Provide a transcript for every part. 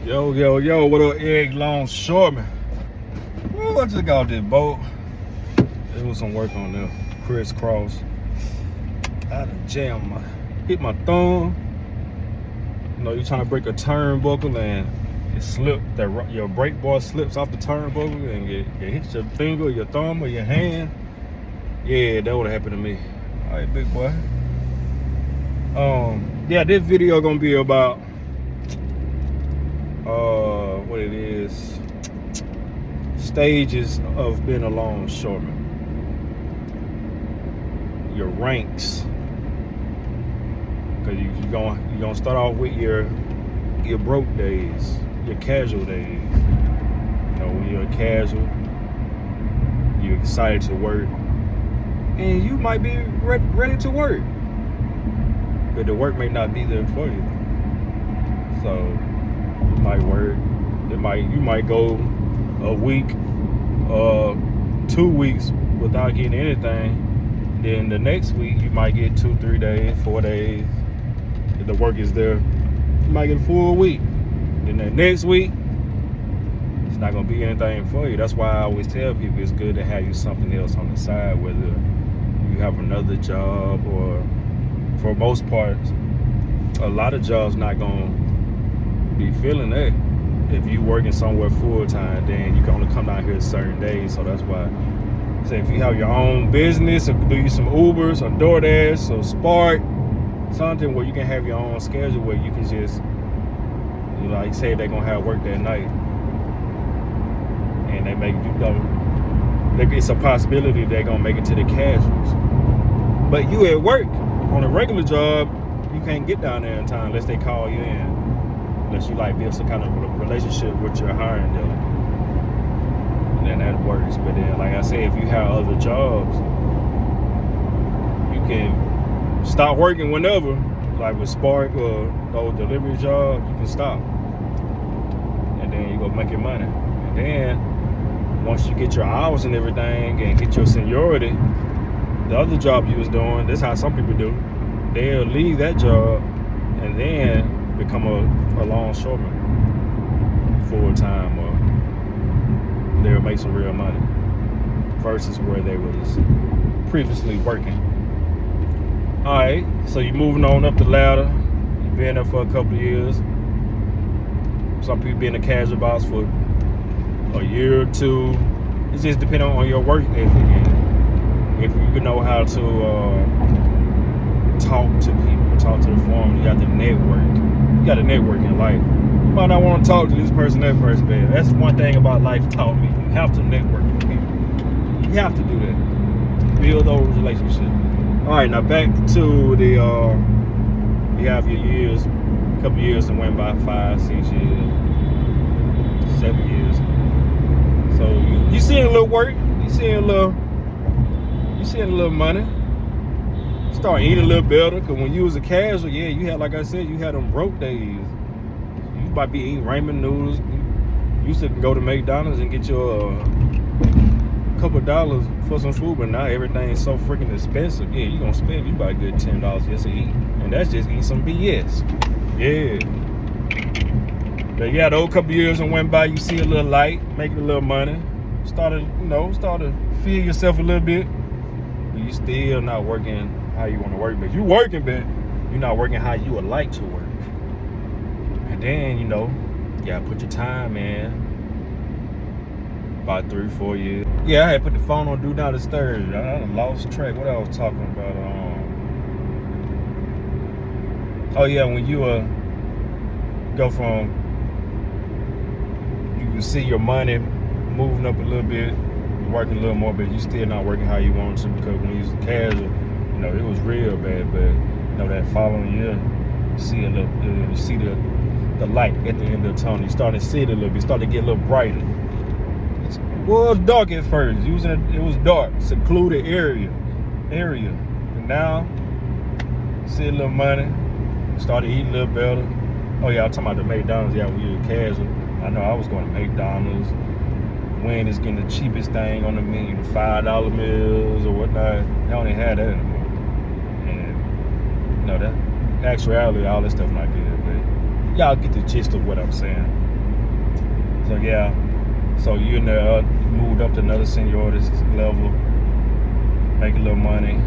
Yo, what up, Longshoreman? Ooh, I just got this boat. There was some work on there. Crisscross. I done hit my thumb. You know, you're trying to break a turnbuckle and it slipped. Your brake bar slips off the turnbuckle and it hits your finger, your thumb, or your hand. Yeah, that would have happened to me. All right, big boy. Yeah, this video gonna be about what it is, stages of being a longshoreman, your ranks, because you're gonna start off with your broke days, your casual days. You know, when you're casual, you're excited to work, and you might be ready to work, but the work may not be there for you. So you might work. You might go a week, 2 weeks without getting anything. Then the next week you might get 2, 3 days, 4 days. If the work is there, you might get a full week. Then the next week, it's not gonna be anything for you. That's why I always tell people it's good to have you something else on the side, whether you have another job or, for most parts, a lot of jobs not gonna be feeling that. If you working somewhere full time, then you can only come down here certain days. So that's why, say, if you have your own business, or do you some Ubers or DoorDash or Spark, something where you can have your own schedule where you can just, you know, like say they're gonna have work that night, and they make you double. It's a possibility they're gonna make it to the casuals. But you at work on a regular job, you can't get down there in time unless they call you in. Unless you like build some kind of relationship with your hiring dealer, and then that works. But then, like I said, if you have other jobs, you can stop working whenever. Like with Spark or those delivery jobs, you can stop, and then you go make your money. And then once you get your hours and everything and get your seniority, the other job you was doing, that's how some people do. They'll leave that job and then become a longshoreman full time, or they'll make some real money versus where they was previously working. All right, so you're moving on up the ladder. You've been there for a couple of years. Some people been in the casual box for a year or two. It's just depending on your work ethic and if you know how to talk to people, talk to the foreman. You got to network. You got to network in life. You might not want to talk to this person, that person, but that's one thing about life taught me. You have to network with people. You have to do that. Build those relationships. All right, now back to the, you have your years, a couple years that went by, 5, 6 years, 7 years. So you seeing a little work, you seeing a little money. Start eating a little better, because when you was a casual, yeah, you had, like I said, you had them broke days. You might be eating ramen noodles. You used to go to McDonald's and get your couple of dollars for some food, but now everything's so freaking expensive. Yeah, you gonna spend you about a good $10 just to eat, and that's just eating some BS. Yeah. But yeah, those couple of years that went by, you see a little light, making a little money. Started to feel yourself a little bit, but you still not working how you want to work. But you working, but you're not working how you would like to work. And then, you gotta put your time in. About 3, 4 years. Yeah, I had put the phone on do not disturb. I done lost track what I was talking about. Oh yeah, when you go from, you can see your money moving up a little bit, working a little more, but you still not working how you want to, because when you was casual, it was real bad. But that following year, you see the light at the end of the tunnel. You start to see it a little bit. Start to get a little brighter. It was dark at first. It was dark, secluded area. And now, see a little money. Started eating a little better. Oh yeah, I'm talking about the McDonald's. Yeah, when you were casual, I know I was going to McDonald's. When it's getting the cheapest thing on the menu, $5 meals or whatnot. They don't even have that anymore. And that actuality, all that stuff not good. But y'all get the gist of what I'm saying. So yeah, so you in there moved up to another seniority level, make a little money.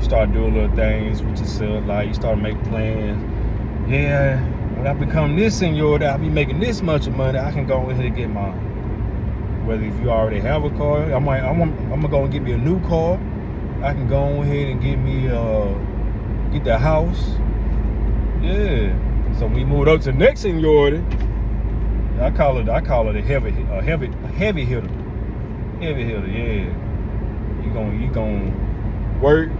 Start doing little things with yourself, like you start making plans. Yeah, when I become this seniority, I'll be making this much of money. I can go ahead and get mine. Whether if you already have a car, I'm gonna go and get me a new car. I can go ahead and get me get the house. Yeah. So when you move up to the next seniority, I call it a heavy hitter. Heavy hitter, yeah. You gonna work.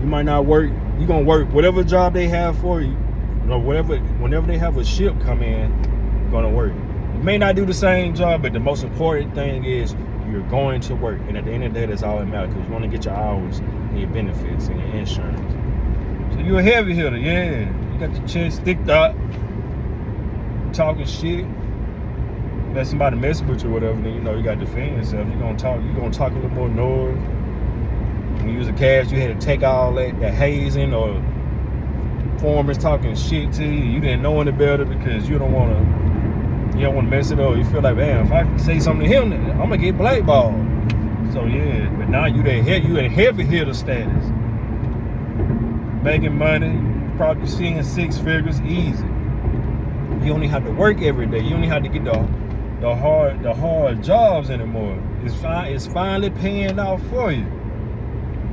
You might not work. You gonna work whatever job they have for you. Whenever they have a ship come in, you're gonna work. You may not do the same job, but the most important thing is you're going to work. And at the end of the day, that's all that matters, because you want to get your hours and your benefits and your insurance. So you're a heavy hitter, yeah. You got your chest sticked up, talking shit. Let somebody mess with you or whatever, then you know you got to defend yourself. You're gonna talk a little more noise. When you use a cash, you had to take all that hazing, or foreman's talking shit to you. You didn't know any better because you don't want to mess it up. You feel like, man, if I say something to him, I'm gonna get blackballed. So yeah, but now you in heavy hitter status, making money, probably seeing six figures easy. You only have to work every day. You only have to get the hard jobs anymore. It's finally paying off for you.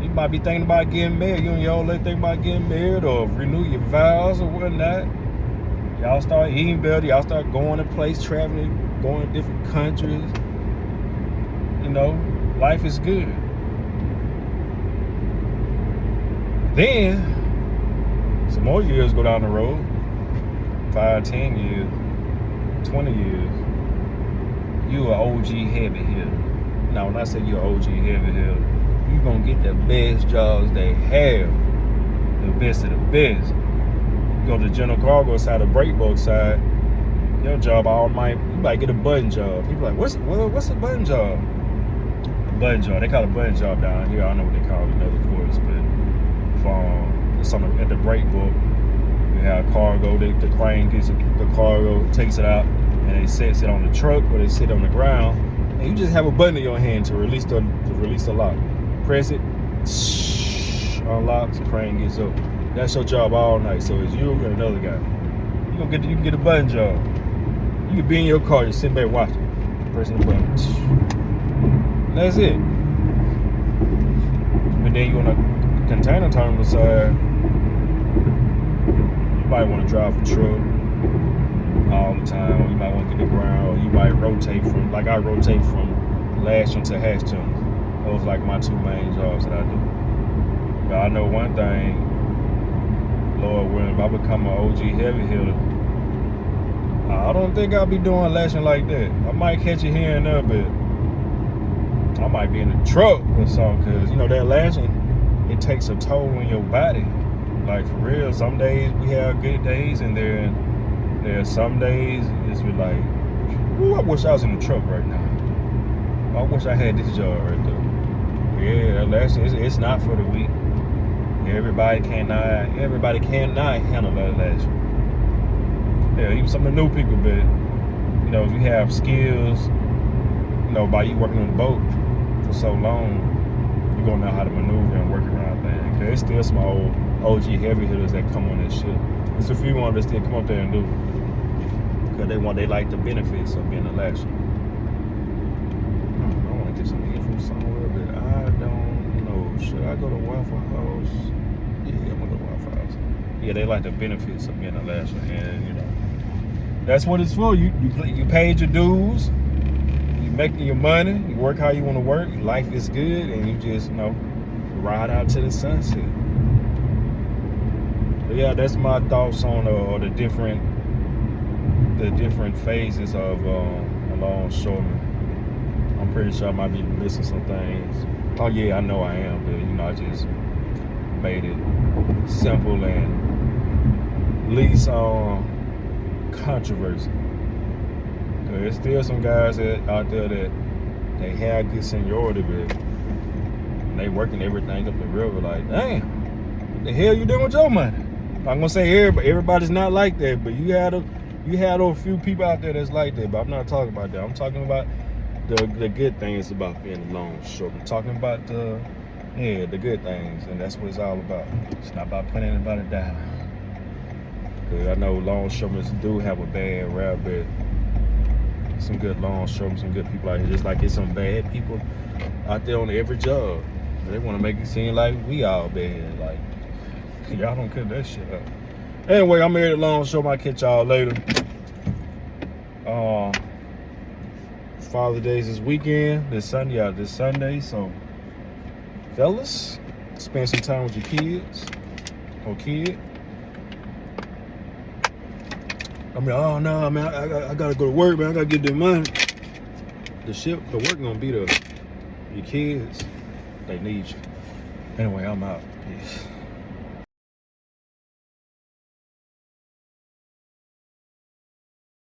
You might be thinking about getting married. You and your old lady thinking about getting married or renew your vows or whatnot. Y'all start eating better. Y'all start going to place, traveling, going to different countries. You know, life is good. Then, some more years go down the road. 5, 10 years, 20 years. You an OG heavy hitter. Now, when I say you're an OG heavy hitter, you're going to get the best jobs they have. The best of the best. You go to the general cargo side, the break bulk side, your job, you might get a button job. People like, what's a button job? A button job. They call it a button job down here. I don't know what they call it in other ports, but it's at the break bulk. You have cargo, the crane gets the cargo, takes it out, and they sets it on the truck or they sit on the ground, and you just have a button in your hand to release the lock. Press it, unlocks, the crane gets up. That's your job all night. So it's you and another guy. You can get a button job. You can be in your car, just sit back watching, pressing the button. That's it. But then you on a container terminal side, you might want to drive a truck all the time, or you might want to get the ground, or you might rotate from, like I rotate from lashing to hatch tunnels. Those like my two main jobs that I do. But I know one thing, Lord willing, if I become an OG heavy hitter, I don't think I'll be doing lashing like that. I might catch it here and there, but I might be in a truck or something, because, you know, that lashing, it takes a toll on your body. Like, for real, some days we have good days, and there are some days it's be like, ooh, I wish I was in the truck right now. I wish I had this job right there. Yeah, that lashing, it's not for the weak. Everybody cannot handle that lashing. Yeah, even some of the new people, but, you know, if you have skills, you know, by you working on the boat for so long, you're gonna know how to maneuver and work around things. Cause there's still some old OG heavy hitters that come on that ship. There's a few ones that still come up there and do it. Cause they like the benefits of being a lasher. I want to get some in from somewhere, but I don't know. Should I go to Waffle House? Yeah, I'm gonna go to Waffle House. Yeah, they like the benefits of being a lasher, and you know, that's what it's for. You paid your dues. Making your money, you work how you want to work, life is good, and you just, you know, ride out to the sunset. But yeah, that's my thoughts on the different phases of a longshoreman. I'm pretty sure I might be missing some things. Oh yeah, I know I am, but you know, I just made it simple and least controversy. There's still some guys out there that they have good seniority, but they working everything up the river. Like, damn, what the hell you doing with your money? I'm gonna say everybody's not like that, but you You have those few people out there that's like that, but I'm not talking about that. I'm talking about the good things about being a longshoreman. I'm talking about the good things, and that's what it's all about. It's not about putting anybody down. Cause I know longshoremen do have a bad rap, but some good longshoremen, some good people out here. Just like there's some bad people out there on every job. They want to make it seem like we all bad. Like y'all don't cut that shit up. Anyway, I'm here at Longshoreman. I'll catch y'all later. Father's Day this weekend, this Sunday. So, fellas, spend some time with your kids or kid. I mean, oh no, man, I gotta go to work, man. I gotta get the money. The work gonna be there. Your kids, they need you. Anyway, I'm out. Peace.